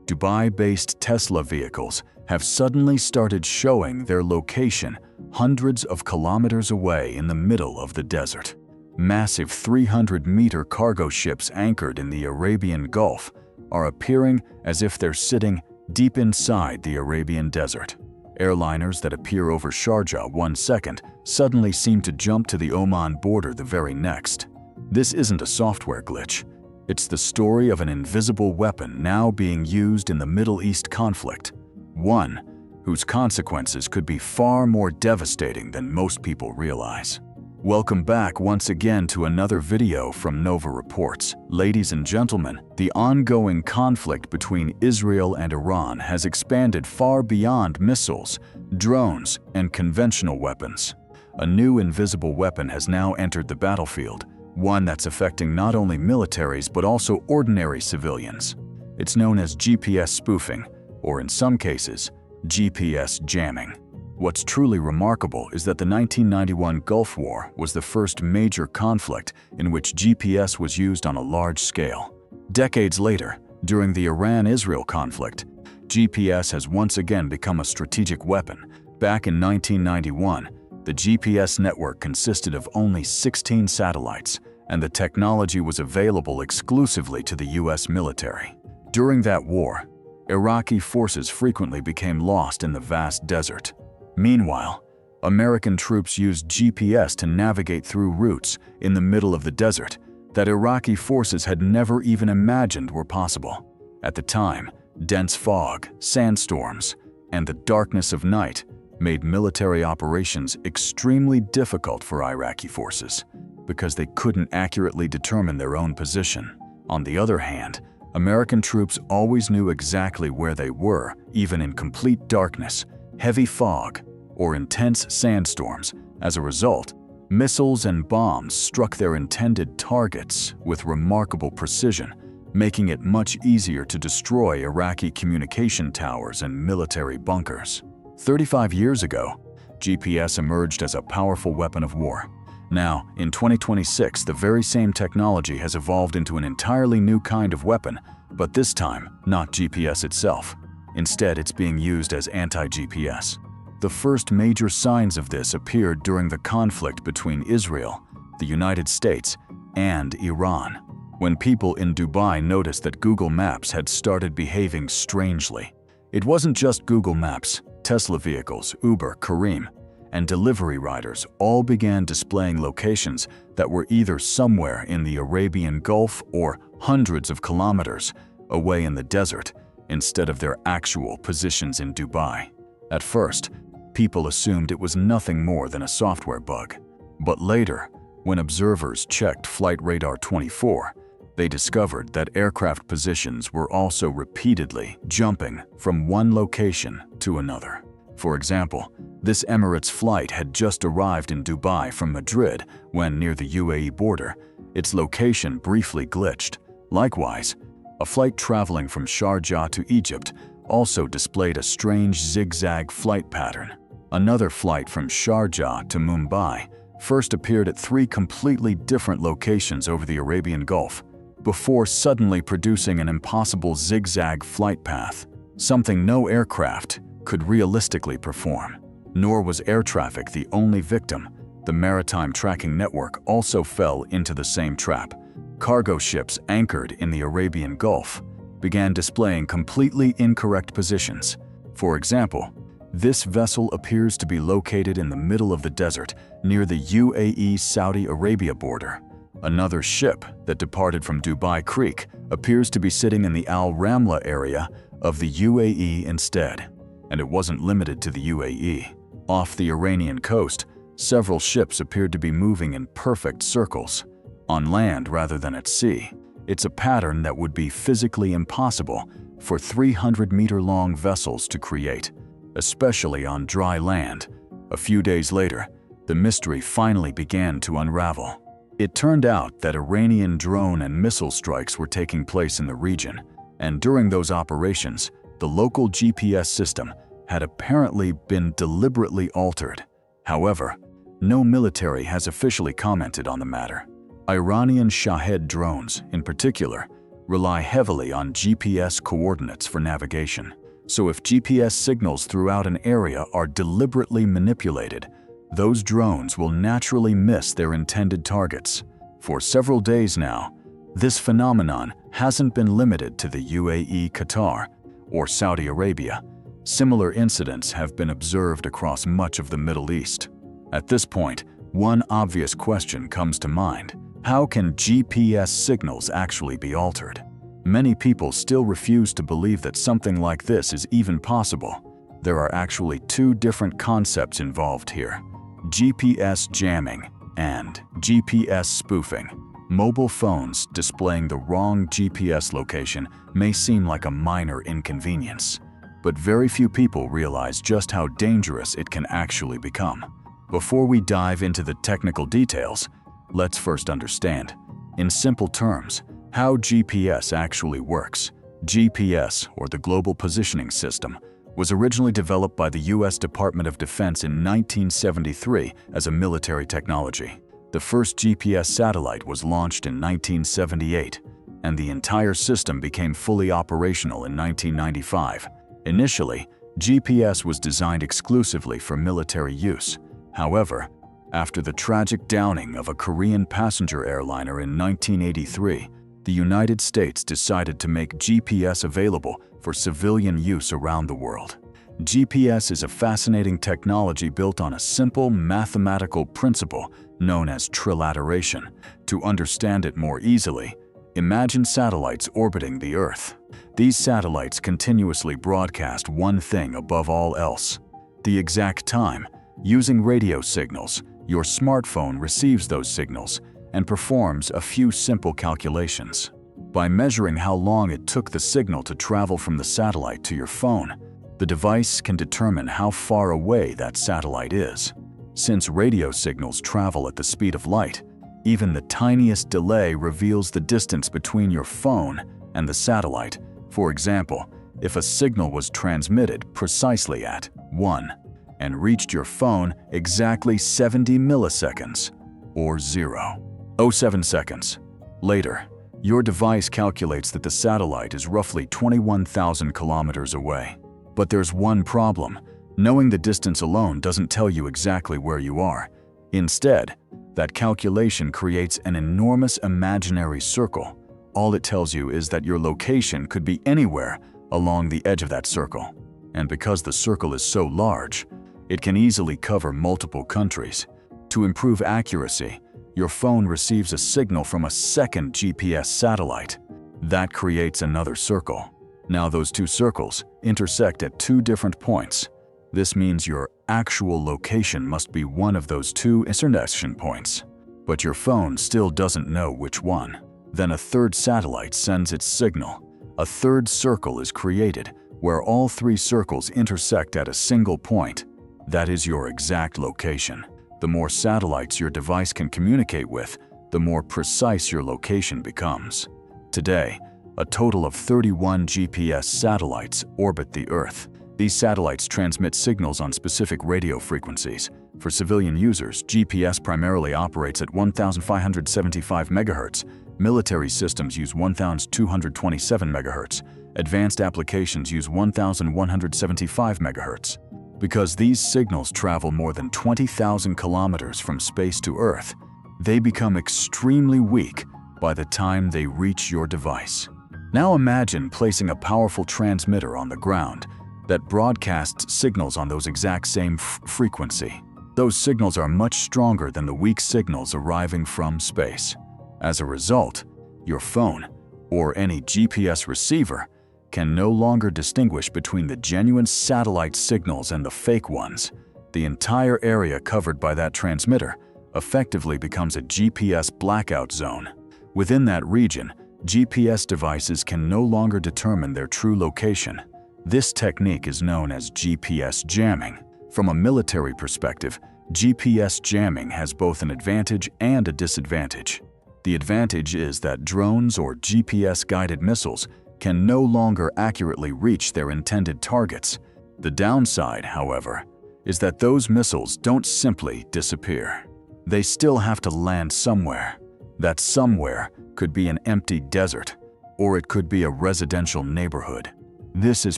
Dubai-based Tesla vehicles have suddenly started showing their location hundreds of kilometers away in the middle of the desert. Massive 300-meter cargo ships anchored in the Arabian Gulf are appearing as if they're sitting deep inside the Arabian desert. Airliners that appear over Sharjah one second suddenly seem to jump to the Oman border the very next. This isn't a software glitch. It's the story of an invisible weapon now being used in the Middle East conflict, one whose consequences could be far more devastating than most people realize. Welcome back once again to another video from Nova Reports. Ladies and gentlemen, the ongoing conflict between Israel and Iran has expanded far beyond missiles, drones, and conventional weapons. A new invisible weapon has now entered the battlefield, one that's affecting not only militaries but also ordinary civilians. It's known as GPS spoofing, or in some cases, GPS jamming. What's truly remarkable is that the 1991 Gulf War was the first major conflict in which GPS was used on a large scale. Decades later, during the Iran-Israel conflict, GPS has once again become a strategic weapon. Back in 1991, the GPS network consisted of only 16 satellites, and the technology was available exclusively to the US military. During that war, Iraqi forces frequently became lost in the vast desert. Meanwhile, American troops used GPS to navigate through routes in the middle of the desert that Iraqi forces had never even imagined were possible. At the time, dense fog, sandstorms, and the darkness of night made military operations extremely difficult for Iraqi forces because they couldn't accurately determine their own position. On the other hand, American troops always knew exactly where they were, even in complete darkness, heavy fog, or intense sandstorms. As a result, missiles and bombs struck their intended targets with remarkable precision, making it much easier to destroy Iraqi communication towers and military bunkers. 35 years ago, GPS emerged as a powerful weapon of war. Now, in 2026, the very same technology has evolved into an entirely new kind of weapon, but this time, not GPS itself. Instead, it's being used as anti-GPS. The first major signs of this appeared during the conflict between Israel, the United States, and Iran, when people in Dubai noticed that Google Maps had started behaving strangely. It wasn't just Google Maps. Tesla vehicles, Uber, Careem, and delivery riders all began displaying locations that were either somewhere in the Arabian Gulf or hundreds of kilometers away in the desert, instead of their actual positions in Dubai. At first, people assumed it was nothing more than a software bug. But later, when observers checked Flight Radar 24, they discovered that aircraft positions were also repeatedly jumping from one location to another. For example, this Emirates flight had just arrived in Dubai from Madrid when, near the UAE border, its location briefly glitched. Likewise, a flight traveling from Sharjah to Egypt also displayed a strange zigzag flight pattern. Another flight from Sharjah to Mumbai first appeared at 3 completely different locations over the Arabian Gulf, before suddenly producing an impossible zigzag flight path, something no aircraft could realistically perform. Nor was air traffic the only victim. The maritime tracking network also fell into the same trap. Cargo ships anchored in the Arabian Gulf began displaying completely incorrect positions. For example, this vessel appears to be located in the middle of the desert near the UAE-Saudi Arabia border. Another ship that departed from Dubai Creek appears to be sitting in the Al Ramla area of the UAE instead. And it wasn't limited to the UAE. Off the Iranian coast, several ships appeared to be moving in perfect circles, on land rather than at sea. It's a pattern that would be physically impossible for 300-meter-long vessels to create, especially on dry land. A few days later, the mystery finally began to unravel. It turned out that Iranian drone and missile strikes were taking place in the region, and during those operations, the local GPS system had apparently been deliberately altered. However, no military has officially commented on the matter. Iranian Shahed drones, in particular, rely heavily on GPS coordinates for navigation. So if GPS signals throughout an area are deliberately manipulated, those drones will naturally miss their intended targets. For several days now, this phenomenon hasn't been limited to the UAE, Qatar, or Saudi Arabia. Similar incidents have been observed across much of the Middle East. At this point, one obvious question comes to mind. How can GPS signals actually be altered? Many people still refuse to believe that something like this is even possible. There are actually two different concepts involved here: GPS jamming and GPS spoofing. Mobile phones displaying the wrong GPS location may seem like a minor inconvenience, but very few people realize just how dangerous it can actually become. Before we dive into the technical details, let's first understand, in simple terms, how GPS actually works. GPS, or the Global Positioning System, was originally developed by the U.S. Department of Defense in 1973 as a military technology. The first GPS satellite was launched in 1978, and the entire system became fully operational in 1995. Initially, GPS was designed exclusively for military use. However, after the tragic downing of a Korean passenger airliner in 1983, the United States decided to make GPS available for civilian use around the world. GPS is a fascinating technology built on a simple mathematical principle known as trilateration. To understand it more easily, imagine satellites orbiting the Earth. These satellites continuously broadcast one thing above all else: the exact time. Using radio signals, your smartphone receives those signals and performs a few simple calculations. By measuring how long it took the signal to travel from the satellite to your phone, the device can determine how far away that satellite is. Since radio signals travel at the speed of light, even the tiniest delay reveals the distance between your phone and the satellite. For example, if a signal was transmitted precisely at 1 and reached your phone exactly 70 milliseconds, or 0.07 seconds, later, your device calculates that the satellite is roughly 21,000 kilometers away. But there's one problem. Knowing the distance alone doesn't tell you exactly where you are. Instead, that calculation creates an enormous imaginary circle. All it tells you is that your location could be anywhere along the edge of that circle. And because the circle is so large, it can easily cover multiple countries. To improve accuracy, your phone receives a signal from a second GPS satellite. That creates another circle. Now those two circles intersect at two different points. This means your actual location must be one of those two intersection points. But your phone still doesn't know which one. Then a third satellite sends its signal. A third circle is created, where all three circles intersect at a single point. That is your exact location. The more satellites your device can communicate with, the more precise your location becomes. Today, a total of 31 GPS satellites orbit the Earth. These satellites transmit signals on specific radio frequencies. For civilian users, GPS primarily operates at 1,575 MHz. Military systems use 1,227 MHz. Advanced applications use 1,175 MHz. Because these signals travel more than 20,000 kilometers from space to Earth, they become extremely weak by the time they reach your device. Now imagine placing a powerful transmitter on the ground that broadcasts signals on those exact same frequency. Those signals are much stronger than the weak signals arriving from space. As a result, your phone, or any GPS receiver, can no longer distinguish between the genuine satellite signals and the fake ones. The entire area covered by that transmitter effectively becomes a GPS blackout zone. Within that region, GPS devices can no longer determine their true location. This technique is known as GPS jamming. From a military perspective, GPS jamming has both an advantage and a disadvantage. The advantage is that drones or GPS-guided missiles can no longer accurately reach their intended targets. The downside, however, is that those missiles don't simply disappear. They still have to land somewhere. That somewhere could be an empty desert, or it could be a residential neighborhood. This is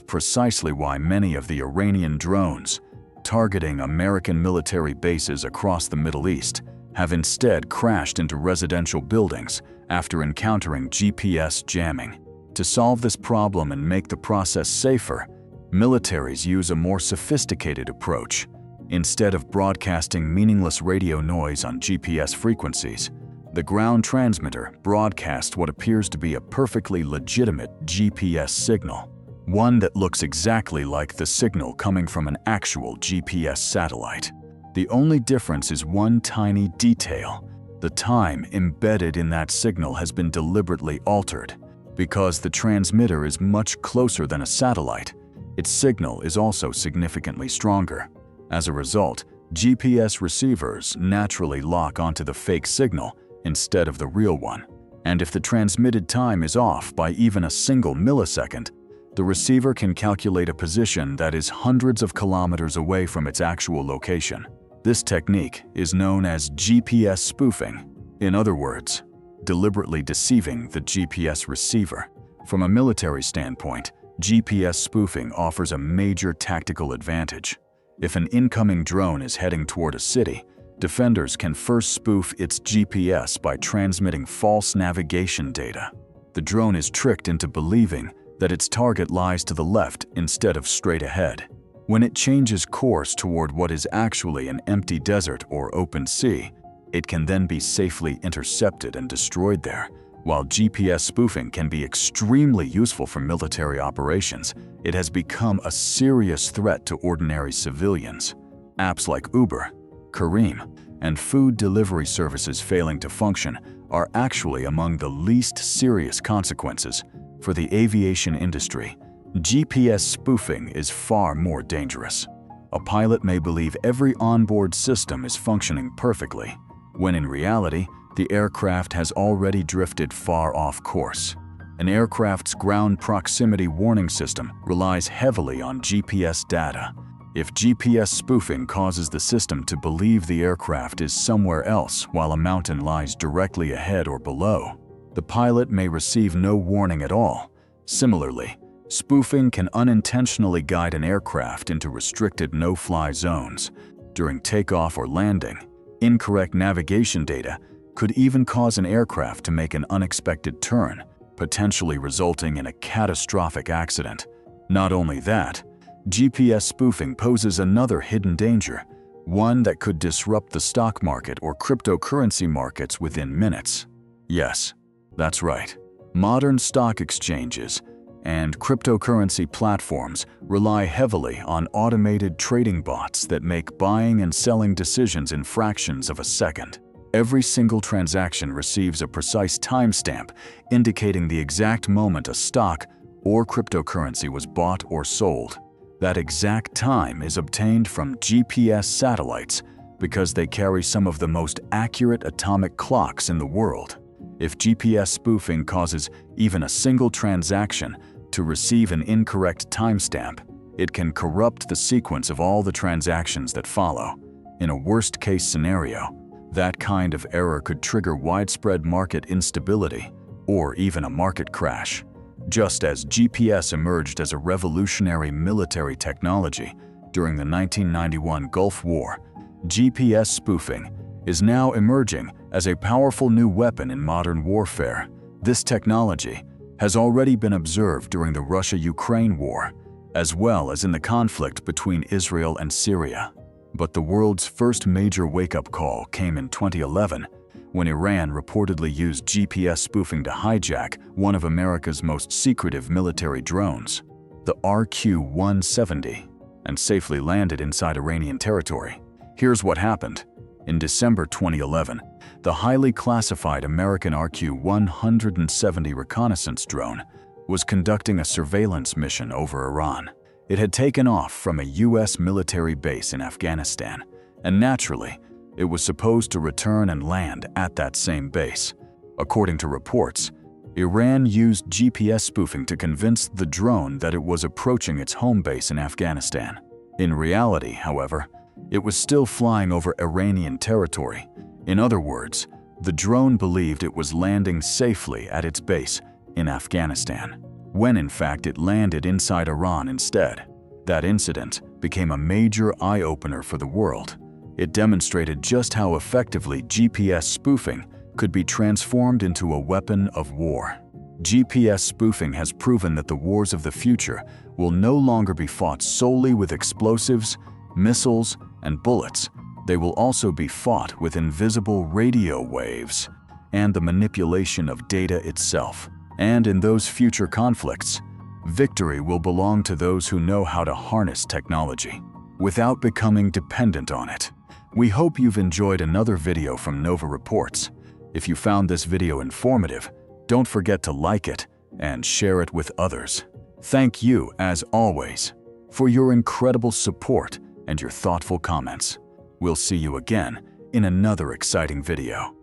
precisely why many of the Iranian drones targeting American military bases across the Middle East have instead crashed into residential buildings after encountering GPS jamming. To solve this problem and make the process safer, militaries use a more sophisticated approach. Instead of broadcasting meaningless radio noise on GPS frequencies, the ground transmitter broadcasts what appears to be a perfectly legitimate GPS signal, one that looks exactly like the signal coming from an actual GPS satellite. The only difference is one tiny detail. The time embedded in that signal has been deliberately altered. Because the transmitter is much closer than a satellite, its signal is also significantly stronger. As a result, GPS receivers naturally lock onto the fake signal instead of the real one. And if the transmitted time is off by even a single millisecond, the receiver can calculate a position that is hundreds of kilometers away from its actual location. This technique is known as GPS spoofing. In other words, deliberately deceiving the GPS receiver. From a military standpoint, GPS spoofing offers a major tactical advantage. If an incoming drone is heading toward a city, defenders can first spoof its GPS by transmitting false navigation data. The drone is tricked into believing that its target lies to the left instead of straight ahead. When it changes course toward what is actually an empty desert or open sea, it can then be safely intercepted and destroyed there. While GPS spoofing can be extremely useful for military operations, it has become a serious threat to ordinary civilians. Apps like Uber, Careem, and food delivery services failing to function are actually among the least serious consequences. For the aviation industry, GPS spoofing is far more dangerous. A pilot may believe every onboard system is functioning perfectly, when in reality, the aircraft has already drifted far off course. An aircraft's ground proximity warning system relies heavily on GPS data. If GPS spoofing causes the system to believe the aircraft is somewhere else while a mountain lies directly ahead or below, the pilot may receive no warning at all. Similarly, spoofing can unintentionally guide an aircraft into restricted no-fly zones. During takeoff or landing, incorrect navigation data could even cause an aircraft to make an unexpected turn, potentially resulting in a catastrophic accident. Not only that, GPS spoofing poses another hidden danger, one that could disrupt the stock market or cryptocurrency markets within minutes. Yes, that's right. Modern stock exchanges and cryptocurrency platforms rely heavily on automated trading bots that make buying and selling decisions in fractions of a second. Every single transaction receives a precise timestamp indicating the exact moment a stock or cryptocurrency was bought or sold. That exact time is obtained from GPS satellites because they carry some of the most accurate atomic clocks in the world. If GPS spoofing causes even a single transaction to receive an incorrect timestamp, it can corrupt the sequence of all the transactions that follow. In a worst-case scenario, that kind of error could trigger widespread market instability or even a market crash. Just as GPS emerged as a revolutionary military technology during the 1991 Gulf War, GPS spoofing is now emerging as a powerful new weapon in modern warfare. This technology has already been observed during the Russia-Ukraine war, as well as in the conflict between Israel and Syria. But the world's first major wake-up call came in 2011, when Iran reportedly used GPS spoofing to hijack one of America's most secretive military drones, the RQ-170, and safely landed inside Iranian territory. Here's what happened. In December 2011, the highly classified American RQ-170 reconnaissance drone was conducting a surveillance mission over Iran. It had taken off from a U.S. military base in Afghanistan, and naturally, it was supposed to return and land at that same base. According to reports, Iran used GPS spoofing to convince the drone that it was approaching its home base in Afghanistan. In reality, however, it was still flying over Iranian territory. In other words, the drone believed it was landing safely at its base in Afghanistan, when in fact it landed inside Iran instead. That incident became a major eye-opener for the world. It demonstrated just how effectively GPS spoofing could be transformed into a weapon of war. GPS spoofing has proven that the wars of the future will no longer be fought solely with explosives, missiles, and bullets. They will also be fought with invisible radio waves and the manipulation of data itself. And in those future conflicts, victory will belong to those who know how to harness technology without becoming dependent on it. We hope you've enjoyed another video from Nova Reports. If you found this video informative, don't forget to like it and share it with others. Thank you, as always, for your incredible support and your thoughtful comments. We'll see you again in another exciting video.